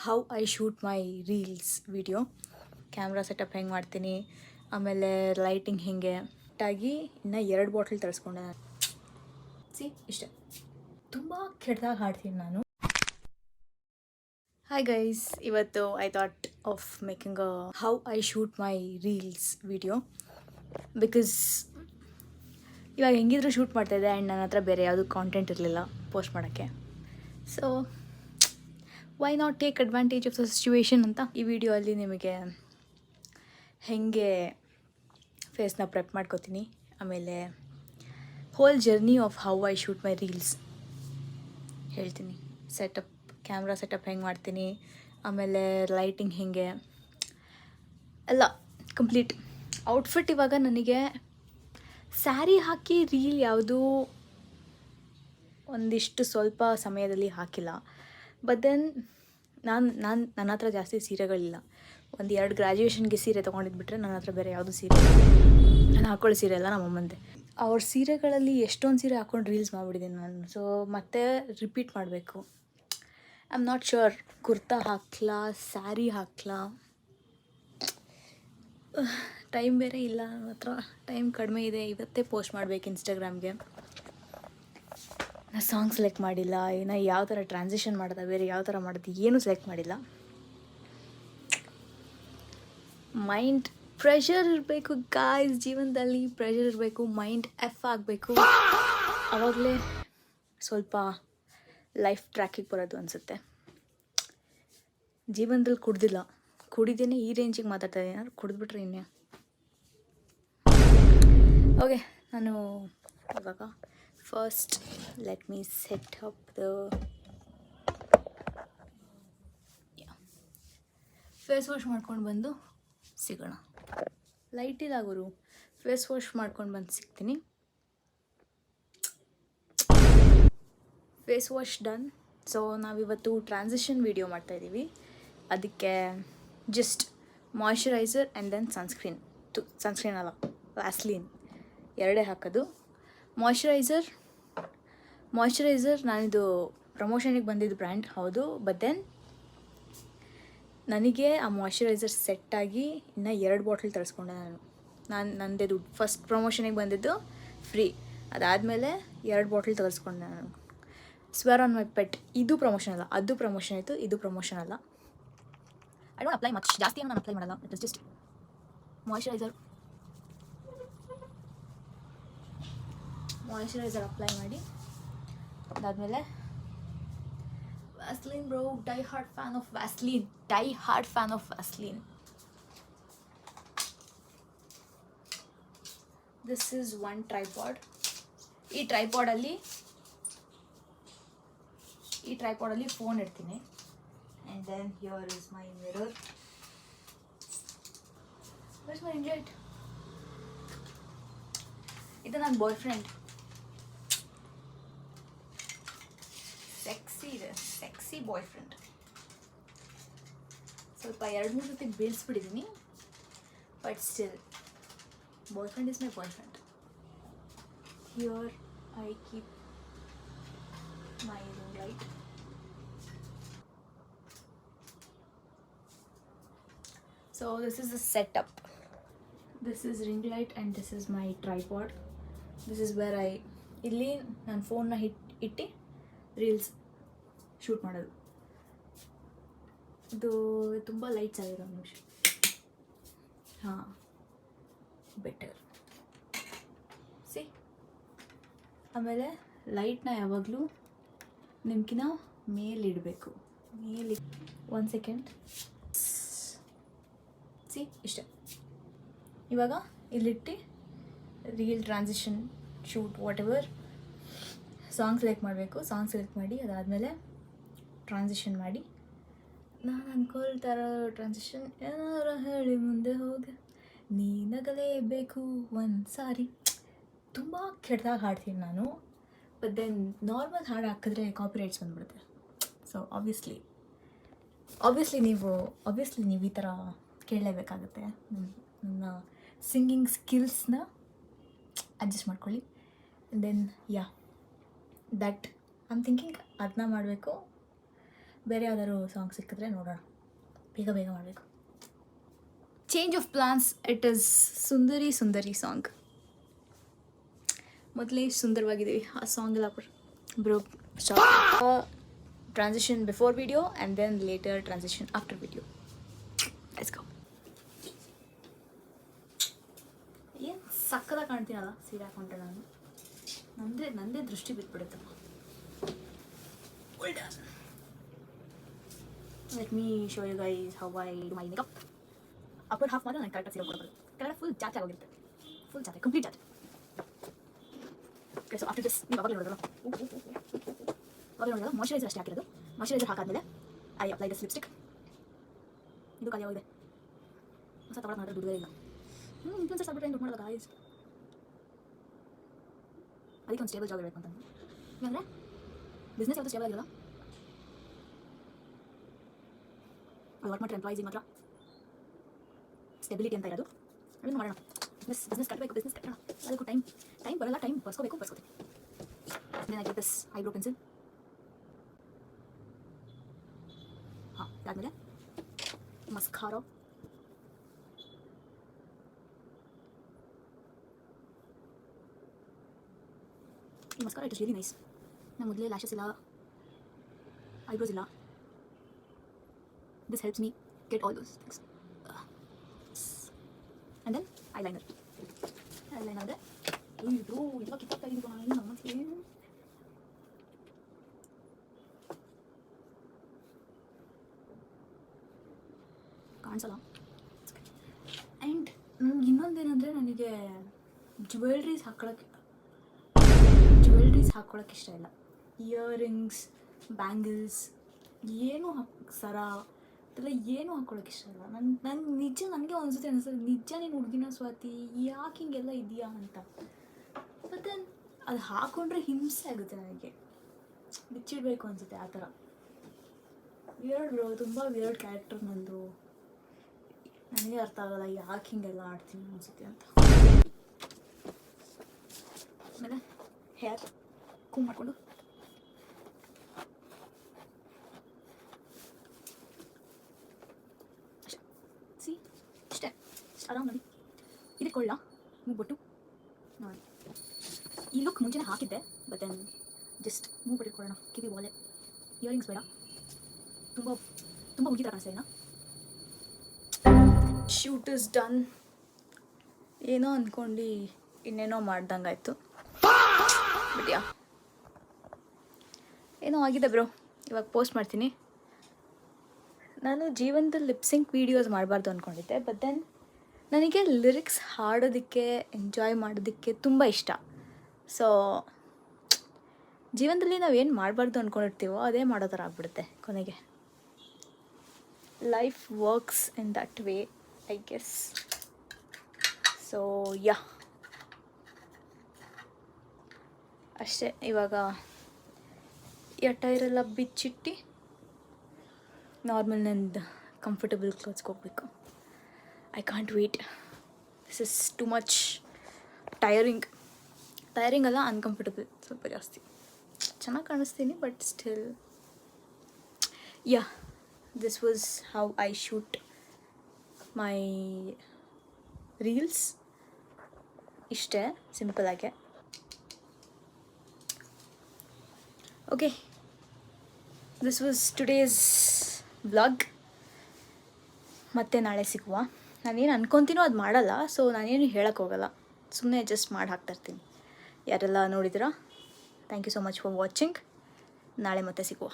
How I shoot my reels video. Camera setup ಹೆಂಗೆ ಮಾಡ್ತೀನಿ, ಆಮೇಲೆ ಲೈಟಿಂಗ್ ಹೇಗೆ ಒಟ್ಟಾಗಿ ಇನ್ನು 2 ಬಾಟಲ್ ತರಿಸ್ಕೊಂಡೆ ನಾನು. ಇಷ್ಟೇ. ತುಂಬ ಕೆಟ್ಟದಾಗಿ ಹಾಡ್ತೀನಿ ನಾನು. ಹಾಯ್ ಗೈಸ್, ಇವತ್ತು I thought of making a how I shoot my reels video. Because ಇವಾಗ ಹೆಂಗಿದ್ರು ಶೂಟ್ ಮಾಡ್ತಾಯಿದ್ದೆ ಆ್ಯಂಡ್ ನನ್ನ ಹತ್ರ ಬೇರೆ ಯಾವುದೂ ಕಾಂಟೆಂಟ್ ಇರಲಿಲ್ಲ ಪೋಸ್ಟ್ ಮಾಡೋಕ್ಕೆ. So why not take advantage of the situation ಅಂತ ಈ ವಿಡಿಯೋ ಅಲ್ಲಿ ನಿಮಗೆ ಹೇಗೆ ಫೇಸ್ನ ಪ್ರೆಪ್ ಮಾಡ್ಕೋತೀನಿ, ಆಮೇಲೆ whole journey of how I shoot my reels ಹೇಳ್ತೀನಿ. ಕ್ಯಾಮ್ರಾ ಸೆಟಪ್ ಹೆಂಗೆ ಮಾಡ್ತೀನಿ, ಆಮೇಲೆ ಲೈಟಿಂಗ್ ಹೇಗೆ ಎಲ್ಲ ಕಂಪ್ಲೀಟ್. ಔಟ್ಫಿಟ್ ಇವಾಗ ನನಗೆ ಸ್ಯಾರಿ ಹಾಕಿ ರೀಲ್ ಯಾವುದೂ ಒಂದಿಷ್ಟು ಸ್ವಲ್ಪ ಸಮಯದಲ್ಲಿ ಹಾಕಿಲ್ಲ. ಬಟ್ ದೆನ್ ನನ್ನ ಹತ್ರ ಜಾಸ್ತಿ ಸೀರೆಗಳಿಲ್ಲ. 1-2 ಗ್ರ್ಯಾಜುಯೇಷನ್ಗೆ ಸೀರೆ ತೊಗೊಂಡಿದ್ಬಿಟ್ರೆ ನನ್ನ ಹತ್ರ ಬೇರೆ ಯಾವುದೂ ಸೀರೆ ಇಲ್ಲ. ನಾನು ಹಾಕೊಳ್ಳೋ ಸೀರೆ ಎಲ್ಲ ನಮ್ಮ ಅಮ್ಮಂದೆ. ಅವ್ರ ಸೀರೆಗಳಲ್ಲಿ ಎಷ್ಟೊಂದು ಸೀರೆ ಹಾಕ್ಕೊಂಡು ರೀಲ್ಸ್ ಮಾಡಿಬಿಟ್ಟಿದ್ದೀನಿ ನಾನು. ಸೊ ಮತ್ತೆ ರಿಪೀಟ್ ಮಾಡಬೇಕು. I am not sure kurta ಹಾಕ್ಲಾ, ಸ್ಯಾರಿ ಹಾಕ್ಲಾ. ಟೈಮ್ ಬೇರೆ ಇಲ್ಲ ನನ್ನ ಹತ್ರ, ಟೈಮ್ ಕಡಿಮೆ ಇದೆ. ಇವತ್ತೇ ಪೋಸ್ಟ್ ಮಾಡಬೇಕು ಇನ್ಸ್ಟಾಗ್ರಾಮ್ಗೆ. ನಾನು ಸಾಂಗ್ ಸೆಲೆಕ್ಟ್ ಮಾಡಿಲ್ಲ, ಇನ್ನು ಯಾವ ಥರ ಟ್ರಾನ್ಸಿಷನ್ ಮಾಡೋದು, ಬೇರೆ ಯಾವ ಥರ ಮಾಡೋದು ಏನೂ ಸೆಲೆಕ್ಟ್ ಮಾಡಿಲ್ಲ. ಮೈಂಡ್ ಪ್ರೆಷರ್ ಇರಬೇಕು ಗಾಯ್ಸ್, ಜೀವನದಲ್ಲಿ ಪ್ರೆಷರ್ ಇರಬೇಕು, ಮೈಂಡ್ ಆಗಬೇಕು. ಆವಾಗಲೇ ಸ್ವಲ್ಪ ಲೈಫ್ ಟ್ರ್ಯಾಕಿಗೆ ಬರೋದು ಅನಿಸುತ್ತೆ. ಜೀವನದಲ್ಲಿ ಕುಡಿದೇನೆ ಈ ರೇಂಜಿಗೆ ಮಾತಾಡ್ತಾ ಇದ್ದೀನಿ. ಏನಾದ್ರು ಕುಡಿದ್ಬಿಟ್ರೆ ಇನ್ನೇ ಓಕೆ. ನಾನು ಇವಾಗ first let me set up the face wash ಮಾಡ್ಕೊಂಡು ಬಂದು ಸಿಗೋಣ. ಲೈಟ್ ಇಲ್ಲ ಗುರು, ಫೇಸ್ ವಾಶ್ ಮಾಡ್ಕೊಂಡು ಬಂದು ಸಿಗ್ತೀನಿ. Face wash done. ಸೊ ನಾವಿವತ್ತು ಟ್ರಾನ್ಸಿಷನ್ ವಿಡಿಯೋ ಮಾಡ್ತಾಯಿದ್ದೀವಿ. ಅದಕ್ಕೆ just moisturizer and then sunscreen ಅಲ್ಲ, ವ್ಯಾಸ್ಲೀನ್ ಎರಡೇ ಹಾಕೋದು. ಮಾಯ್ಶ್ಚರೈಸರ್ ನಾನಿದು ಪ್ರಮೋಷನಿಗೆ ಬಂದಿದ್ದು ಬ್ರ್ಯಾಂಡ್ ಹೌದು. ಬಟ್ ದೆನ್ ನನಗೆ ಆ ಮಾಯ್ಶ್ಚರೈಸರ್ ಸೆಟ್ಟಾಗಿ ಇನ್ನು 2 ಬಾಟಲ್ ತರಿಸ್ಕೊಂಡೆ ನನ್ನದೇ ದುಡ್ಡು. ಫಸ್ಟ್ ಪ್ರಮೋಷನಿಗೆ ಬಂದಿದ್ದು ಫ್ರೀ, ಅದಾದಮೇಲೆ 2 ಬಾಟಲ್ ತರಿಸ್ಕೊಂಡೆ ನಾನು. Swear on my pet. ಇದು ಪ್ರಮೋಷನ್ ಅಲ್ಲ, ಅದು ಪ್ರಮೋಷನ್ ಆಯಿತು, ಇದು ಪ್ರಮೋಷನ್ ಅಲ್ಲ. ಐ ಡೋಂಟ್ ಅಪ್ಲೈ ಮಚ್, ಜಾಸ್ತಿ ಏನು ನಾನು ಅಪ್ಲೈ ಮಾಡಲ್ಲ. It is just moisturiser apply ಮಾಡಿ ಅದಾದಮೇಲೆ Vaseline bro. Die hard fan of Vaseline. This is one tripod. ಈ ಟ್ರೈಪಾಡಲ್ಲಿ ಫೋನ್ ಇಡ್ತೀನಿ. And then here is my mirror. Where's my ring light? ಇದು ನನ್ನ boyfriend. Sexy boyfriend. ಸ್ವಲ್ಪ 2-3 ಸತಿ ಬೀಳಿಸ್ಬಿಟ್ಟಿದ್ದೀನಿ, but still boyfriend is my boyfriend. Here I keep my ring light. So this is the setup. This is ring light and this is my tripod. This is where ಇಲ್ಲಿ ನನ್ನ ಫೋನ್ನ ಇಟ್ಟು reels shoot ಮಾಡೋದು. ಇದು ತುಂಬ lights ಆಗಿರೋ ನಿಮಿಷ. ಹಾಂ, ಬೆಟರ್ ಸಿ. ಆಮೇಲೆ ಲೈಟ್ನ ಯಾವಾಗಲೂ ನಿಮ್ಗಿನ ಮೇಲಿಡಬೇಕು. 1 ಸೆಕೆಂಡ್ ಸಿ. ಇಷ್ಟೇ. ಇವಾಗ ಇಲ್ಲಿಟ್ಟು reel transition shoot whatever song select ಮಾಡಬೇಕು. ಸಾಂಗ್ ಸೆಲೆಕ್ಟ್ ಮಾಡಿ ಅದಾದಮೇಲೆ ಟ್ರಾನ್ಸಿಷನ್ ಮಾಡಿ. ನಾನು ಅಂದ್ಕೊಳ್ತಾರ ಟ್ರಾನ್ಸಿಷನ್ ಏನಾರ ಹೇಳಿ ಮುಂದೆ ಹೋಗಿ ನೀ ನಗಲೇಬೇಕು ಒಂದು ಸಾರಿ. ತುಂಬ ಕೆಟ್ಟದಾಗಿ ಹಾಡ್ತೀನಿ ನಾನು. ಬಟ್ ದೆನ್ ನಾರ್ಮಲ್ ಹಾಡು ಹಾಕಿದ್ರೆ ಕಾಪಿರೈಟ್ಸ್ ಬಂದುಬಿಡುತ್ತೆ. ಸೊ ಆಬ್ವಿಯಸ್ಲಿ ನೀವು ಈ ಥರ ಕೇಳಲೇಬೇಕಾಗುತ್ತೆ. ನನ್ನ ಸಿಂಗಿಂಗ್ ಸ್ಕಿಲ್ಸ್ನ ಅಡ್ಜಸ್ಟ್ ಮಾಡ್ಕೊಳ್ಳಿ. Then that I am thinking ಅದನ್ನ ಮಾಡಬೇಕು. ಬೇರೆ ಯಾವ್ದಾದ್ರು ಸಾಂಗ್ ಸಿಕ್ಕಿದ್ರೆ ನೋಡೋಣ. ಬೇಗ ಬೇಗ ಮಾಡಬೇಕು. Change of plans. It is Sundari Sundari song. ಮೊದಲೇ ಸುಂದರವಾಗಿದ್ದೀವಿ, ಆ ಸಾಂಗ್ ಎಲ್ಲ bro transition before video and then later transition after video. Let's go. ಏನು ಸಕ್ಕದಾಗಿ ಕಾಣ್ತೀನಲ್ಲ ಸೀರೆ ಹಾಕೊಂಡ್ರೆ ನಾನು. ನಂದೇ ದೃಷ್ಟಿ ಬಿದ್ದುಬಿಡುತ್ತಮ್ಮ. Let me show you guys how I do my makeup. Upper half ಮಾತ್ರ ನಾನು ಕರೆಕ್ಟಾಗಿ ಸೀರೆ ಕೊಡೋದು. ಕರೆಕ್ಟ್ ಫುಲ್ ಜಾತ್ರೆ ಆಗೋಗಿರುತ್ತೆ. ಫುಲ್ ಜಾತ್ರೆ, ಕಂಪ್ಲೀಟ್ ಜಾತ್ರೆ. ಸೊ ಆಫ್ಟರ್ ದಿಸ್ ನೀವು ಅವಾಗ ನೋಡೋದಲ್ಲ ಮಾಯ್ಶ್ಚರೈಸರ್ ಅಷ್ಟೇ ಹಾಕಿರೋದು. ಮಾಯ್ಶ್ಚರೈಸರ್ ಹಾಕಾದ್ಮೇಲೆ ಐ ಅಪ್ಲೈ ದಿಸ್ ಲಿಪ್ಸ್ಟಿಕ್. ಇದು ಖಾಲಿ ಆಗಿದೆ. ಹೊಸ ತಗೊಳ್ಳೋಕೆ ಮಾತ್ರ ದುಡ್ಡು ಇಲ್ಲ. ಇನ್ಫ್ಲುಯೆನ್ಸರ್ಸ್ ಆಗ್ಬಿಟ್ರೆ ಏನು ದುಡ್ಡು ಮಾಡೋದು ಗಾಯ್ಸ್. ಅದಕ್ಕೆ ಒಂದು ಸ್ಟೇಬಲ್ ಜಾಬ್ ಇರಬೇಕು ಅಂತ. ಯಾಕಂದರೆ ಬಿಸ್ನೆಸ್ ಯಾವುದು ಸ್ಟೇಬಲ್ ಆಗಿರಲ್ಲ. ಅದು ವರ್ಕ್ ಮಾಡಿರೋ ಎಂಪ್ಲಾಯೀಸಿಗೆ ಮಾತ್ರ ಸ್ಟೆಬಿಲಿಟಿ ಅಂತ ಇರೋದು. ಅದನ್ನು ಮಾಡೋಣ. ಬಿಸ್ನೆಸ್ ಕಟ್ಟಬೇಕು, ಬಿಸ್ನೆಸ್ ಕಟ್ಟೋಣ. ಅದಕ್ಕೂ ಟೈಮ್ ಬರಲ್ಲ. ಟೈಮ್ ಬರ್ಸ್ಕೋತೀನಿ. Then I get this eyebrow pencil. ಹಾಂ, ಅದಾದಮೇಲೆ ಮಸ್ಕಾರೋ. ಈ mascara it is really nice. ನಾನು ಮೊದಲೇ ಲ್ಯಾಶಸ್ ಇಲ್ಲ, ಐಬ್ರೋಸ್ ಇಲ್ಲ. This helps me get all those things. And then eyeliner. ಅಂದರೆ ಇದು ಇವಾಗ ಕಿತ್ತಾಗ್ತಾ ಇದ್ದೀನಿ ನಾನು ನಮ್ಮಕ್ಕೆ. ಕಾಣಿಸಲ್ಲ. ಆ್ಯಂಡ್ ಇನ್ನೊಂದೇನೆಂದರೆ ನನಗೆ ಜ್ಯುವೆಲ್ರೀಸ್ ಹಾಕ್ಕೊಳ್ಳೋಕೆ ಇಷ್ಟ ಇಲ್ಲ. ಇಯರಿಂಗ್ಸ್, ಬ್ಯಾಂಗಲ್ಸ್ ಏನೂ ಸರ ಅದೆಲ್ಲ ಏನೂ ಹಾಕ್ಕೊಳ್ಳೋಕೆ ಇಷ್ಟ ಇಲ್ಲ. ನನಗೆ ಒಂದ್ಸತಿ ಅನಿಸ್ತದೆ, ನಿಜ ನೀನು ಹುಡುಗಿನ ಸ್ವಾತಿ, ಯಾಕೆ ಹಿಂಗೆಲ್ಲ ಇದೆಯಾ ಅಂತ. ಮತ್ತು ಅದು ಹಾಕ್ಕೊಂಡ್ರೆ ಹಿಂಸೆ ಆಗುತ್ತೆ ನನಗೆ, ಬಿಚ್ಚಿಡಬೇಕು ಅನಿಸುತ್ತೆ ಆ ಥರ. ವಿಯರ್ಡ್ ತುಂಬ ವಿಯರ್ಡ್ ಕ್ಯಾರೆಕ್ಟರ್ ನಂದು. ನನಗೆ ಅರ್ಥ ಆಗೋಲ್ಲ ಯಾಕೆ ಹಿಂಗೆಲ್ಲ ಆಡ್ತೀನಿ ಅನಿಸುತ್ತೆ ಅಂತ. ಆಮೇಲೆ ಹೇರ್ ಕೂಮ್ ಮಾಡಿಕೊಂಡು ಅಷ್ಟೇ ಆರಾಮ್ ನೋಡಿ. ಇದಕ್ಕೆ ಕೊಳ್ಳ ಮೂಗ್ಬಿಟ್ಟು ನೋಡಿ. ಈ ಲುಕ್ ಮುಂಚೆನೇ ಹಾಕಿದ್ದೆ, ಬಟ್ ದೆನ್ ಜಸ್ಟ್ ಮೂಗ್ಬಿಟ್ಟು ಇಟ್ಕೊಳ್ಳೋಣ. ಕಿವಿ ವಾಲೆ, ಇಯರಿಂಗ್ಸ್ ಬೇಡ. ತುಂಬ ಹುಡುಗಿ ಥರ ಕಾಣಿಸ್ತಾ ಇದೆಯಾ. Shoot is done. ಏನೋ ಅಂದ್ಕೊಂಡು ಇನ್ನೇನೋ ಮಾಡ್ದಂಗಾಯ್ತು. ಬಟ್ ಯಾ ಏನೋ ಆಗಿದೆ ಬ್ರೋ. ಇವಾಗ ಪೋಸ್ಟ್ ಮಾಡ್ತೀನಿ. ನಾನು ಜೀವನದಲ್ಲಿ ಲಿಪ್ಸಿಂಕ್ ವೀಡಿಯೋಸ್ ಮಾಡಬಾರ್ದು ಅಂದ್ಕೊಂಡಿದ್ದೆ, ಬಟ್ ದೆನ್ ನನಗೆ ಲಿರಿಕ್ಸ್ ಹಾಡೋದಕ್ಕೆ, ಎಂಜಾಯ್ ಮಾಡೋದಕ್ಕೆ ತುಂಬ ಇಷ್ಟ. ಸೊ ಜೀವನದಲ್ಲಿ ನಾವೇನು ಮಾಡಬಾರ್ದು ಅಂದ್ಕೊಂಡಿರ್ತೀವೋ ಅದೇ ಮಾಡೋ ಥರ ಆಗ್ಬಿಡುತ್ತೆ ಕೊನೆಗೆ. Life works in that way I guess. So yeah ಅಷ್ಟೇ. ಇವಾಗ ಈ ಟೈರೆಲ್ಲ ಬಿಚ್ಚಿಟ್ಟು ನಾರ್ಮಲ್ ನಂದು ಕಂಫರ್ಟಬಲ್ ಕ್ಲೋತ್ಸ್ಗೆ ಹೋಗ್ಬೇಕು. I can't wait. This is too much tiring ಅಲ್ಲ, ಅನ್ಕಂಫರ್ಟಬಲ್ ಸ್ವಲ್ಪ ಜಾಸ್ತಿ. ಚೆನ್ನಾಗಿ ಕಾಣಿಸ್ತೀನಿ, but still yeah this was how I shoot my reels. ಇಷ್ಟೇ ಸಿಂಪಲಾಗೆ. Okay, this was today's vlog. ಮತ್ತೆ ನಾಳೆ ಸಿಗುವ. ನಾನೇನು ಅನ್ಕೊತೀನೋ ಅದು ಮಾಡಲ್ಲ, ಸೊ ನಾನೇನು ಹೇಳೋಕ್ಕೋಗಲ್ಲ, ಸುಮ್ಮನೆ ಜಸ್ಟ್ ಮಾಡಿ ಹಾಕ್ತಾಯಿರ್ತೀನಿ. ಯಾರೆಲ್ಲ ನೋಡಿದ್ದೀರಾ, thank you so much for watching. ನಾಳೆ ಮತ್ತೆ ಸಿಗುವ.